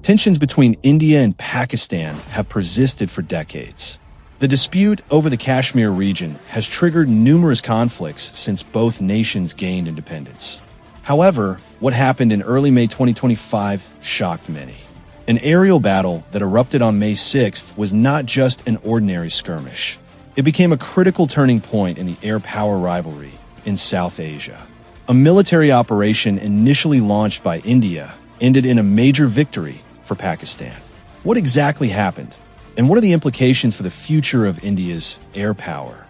Tensions between India and Pakistan have persisted for decades. The dispute over the Kashmir region has triggered numerous conflicts since both nations gained independence. However, what happened in early May 2025 shocked many. An aerial battle that erupted on May 6th was not just an ordinary skirmish. It became a critical turning point in the air power rivalry in South Asia. A military operation initially launched by India ended in a major victory for Pakistan. What exactly happened, and what are the implications for the future of India's air power?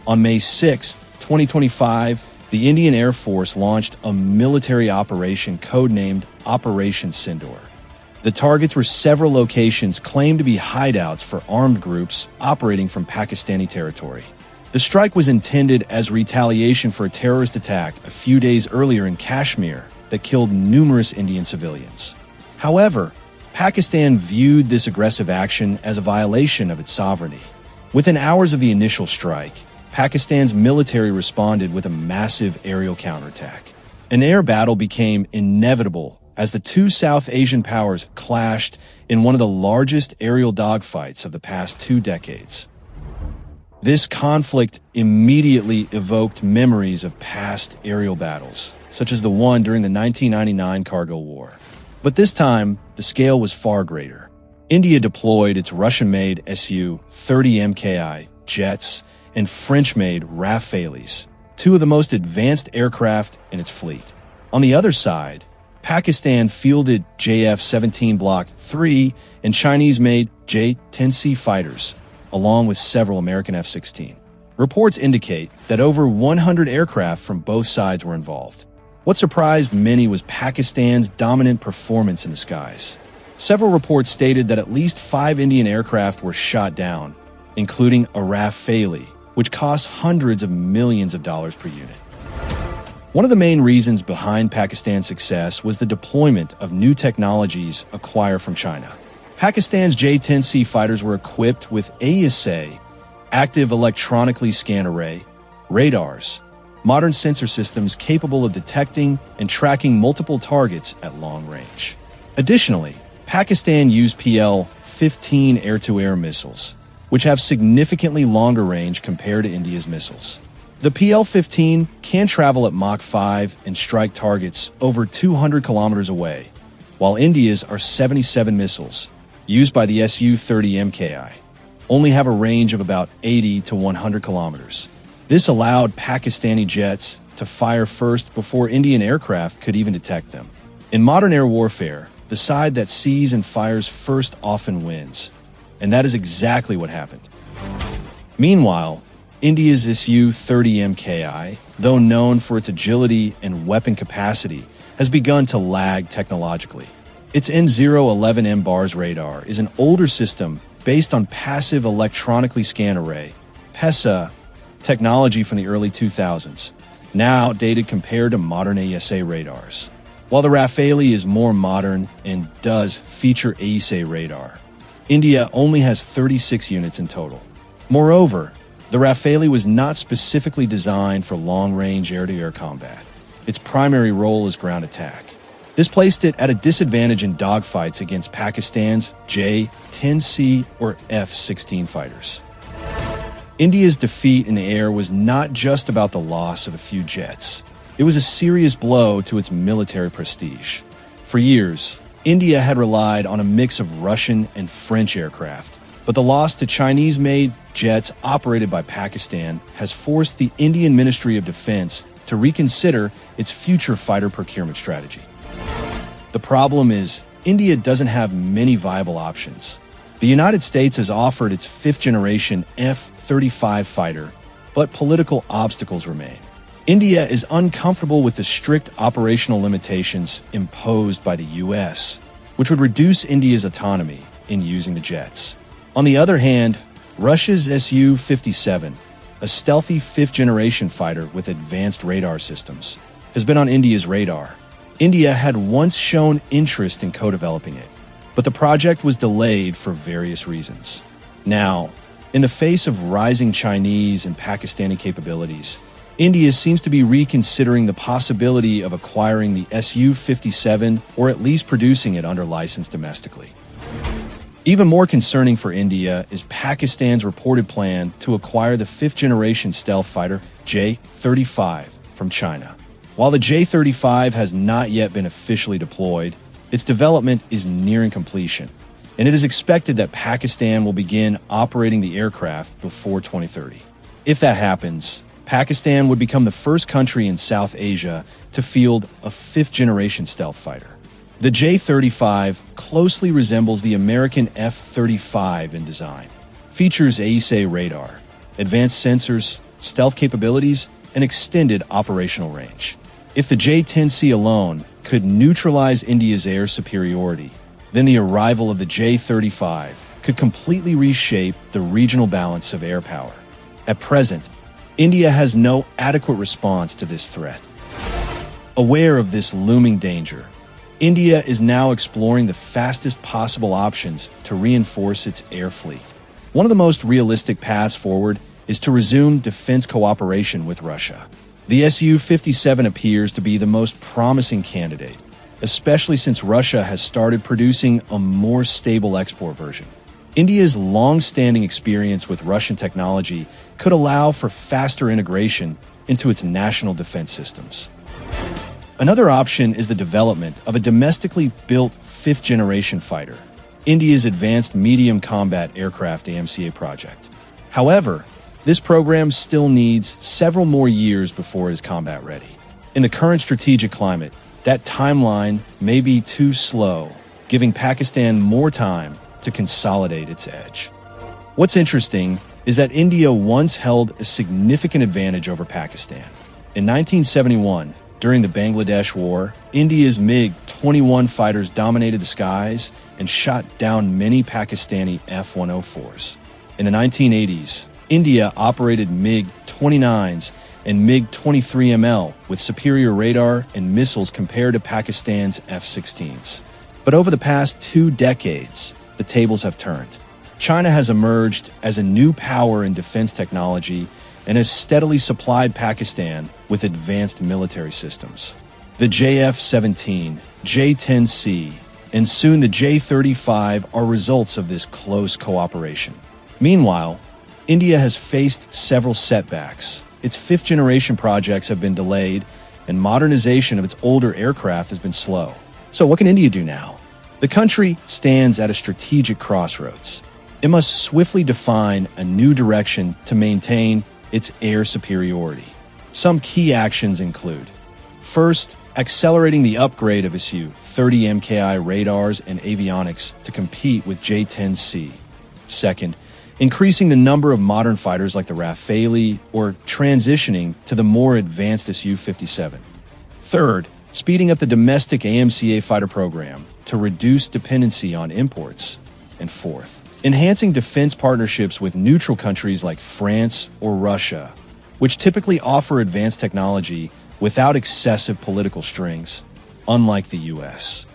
On May 6, 2025, the Indian Air Force launched a military operation codenamed Operation Sindoor. The targets were several locations claimed to be hideouts for armed groups operating from Pakistani territory. The strike was intended as retaliation for a terrorist attack a few days earlier in Kashmir that killed numerous Indian civilians. However, Pakistan viewed this aggressive action as a violation of its sovereignty. Within hours of the initial strike, Pakistan's military responded with a massive aerial counterattack. An air battle became inevitable as the two South Asian powers clashed in one of the largest aerial dogfights of the past 2 decades. This conflict immediately evoked memories of past aerial battles, such as the one during the 1999 Kargil War. But this time, the scale was far greater. India deployed its Russian-made SU-30 MKI jets and French-made Rafales, 2 of the most advanced aircraft in its fleet. On the other side, Pakistan fielded JF-17 Block 3 and Chinese-made J-10C fighters, along with several American F-16. Reports indicate that over 100 aircraft from both sides were involved. What surprised many was Pakistan's dominant performance in the skies. Several reports stated that at least 5 Indian aircraft were shot down, including a Rafale, which costs hundreds of millions of dollars per unit. One of the main reasons behind Pakistan's success was the deployment of new technologies acquired from China. Pakistan's J-10C fighters were equipped with AESA, active electronically scanned array, radars, modern sensor systems capable of detecting and tracking multiple targets at long range. Additionally, Pakistan used PL-15 air-to-air missiles, which have significantly longer range compared to India's missiles. The PL-15 can travel at Mach 5 and strike targets over 200 kilometers away, while India's are 77 missiles, used by the SU-30 MKI, only have a range of about 80 to 100 kilometers. This allowed Pakistani jets to fire first before Indian aircraft could even detect them. In modern air warfare, the side that sees and fires first often wins, and that is exactly what happened. Meanwhile, India's SU-30 MKI, though known for its agility and weapon capacity, has begun to lag technologically. Its N011M bars radar is an older system based on passive electronically scanned array, PESA, technology from the early 2000s, now outdated compared to modern AESA radars. While the Rafale is more modern and does feature AESA radar, India only has 36 units in total. Moreover, the Rafale was not specifically designed for long-range air-to-air combat. Its primary role is ground attack. This placed it at a disadvantage in dogfights against Pakistan's J-10C or F-16 fighters. India's defeat in the air was not just about the loss of a few jets. It was a serious blow to its military prestige. For years, India had relied on a mix of Russian and French aircraft, but the loss to Chinese-made jets operated by Pakistan has forced the Indian Ministry of Defense to reconsider its future fighter procurement strategy. The problem is, India doesn't have many viable options. The United States has offered its 5th-generation F-35 fighter, but political obstacles remain. India is uncomfortable with the strict operational limitations imposed by the US, which would reduce India's autonomy in using the jets. On the other hand, Russia's SU-57, a stealthy 5th-generation fighter with advanced radar systems, has been on India's radar. India had once shown interest in co-developing it, but the project was delayed for various reasons. Now, in the face of rising Chinese and Pakistani capabilities, India seems to be reconsidering the possibility of acquiring the SU-57 or at least producing it under license domestically. Even more concerning for India is Pakistan's reported plan to acquire the fifth-generation stealth fighter J-35 from China. While the J-35 has not yet been officially deployed, its development is nearing completion, and it is expected that Pakistan will begin operating the aircraft before 2030. If that happens, Pakistan would become the first country in South Asia to field a fifth-generation stealth fighter. The J-35 closely resembles the American F-35 in design, features AESA radar, advanced sensors, stealth capabilities, and extended operational range. If the J-10C alone could neutralize India's air superiority, then the arrival of the J-35 could completely reshape the regional balance of air power. At present, India has no adequate response to this threat. Aware of this looming danger, India is now exploring the fastest possible options to reinforce its air fleet. One of the most realistic paths forward is to resume defense cooperation with Russia. The SU-57 appears to be the most promising candidate, especially since Russia has started producing a more stable export version. India's long-standing experience with Russian technology could allow for faster integration into its national defense systems. Another option is the development of a domestically built fifth-generation fighter, India's Advanced Medium Combat Aircraft AMCA project. However, this program still needs several more years before it is combat ready. In the current strategic climate, that timeline may be too slow, giving Pakistan more time to consolidate its edge. What's interesting is that India once held a significant advantage over Pakistan. In 1971, during the Bangladesh War, India's MiG-21 fighters dominated the skies and shot down many Pakistani F-104s. In the 1980s, India operated MiG-29s and MiG-23ML with superior radar and missiles compared to Pakistan's F-16s. But over the past 2 decades, the tables have turned. China has emerged as a new power in defense technology and has steadily supplied Pakistan with advanced military systems. The JF-17, J-10C, and soon the J-35 are results of this close cooperation. Meanwhile, India has faced several setbacks. Its fifth-generation projects have been delayed, and modernization of its older aircraft has been slow. So what can India do now? The country stands at a strategic crossroads. It must swiftly define a new direction to maintain its air superiority. Some key actions include: first, accelerating the upgrade of SU-30 MKI radars and avionics to compete with J-10C. Second, increasing the number of modern fighters like the Rafale or transitioning to the more advanced SU-57. Third, speeding up the domestic AMCA fighter program to reduce dependency on imports. And fourth, enhancing defense partnerships with neutral countries like France or Russia, which typically offer advanced technology without excessive political strings, unlike the US.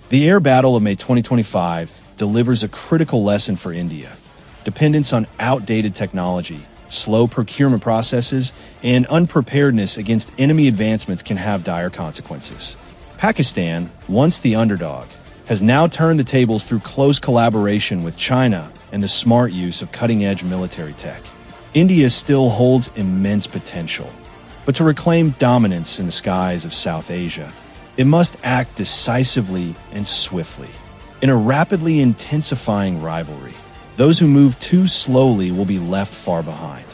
The air battle of May 2025 delivers a critical lesson for India. Dependence on outdated technology, slow procurement processes, and unpreparedness against enemy advancements can have dire consequences. Pakistan, once the underdog, has now turned the tables through close collaboration with China and the smart use of cutting-edge military tech. India still holds immense potential, but to reclaim dominance in the skies of South Asia, it must act decisively and swiftly. In a rapidly intensifying rivalry, those who move too slowly will be left far behind.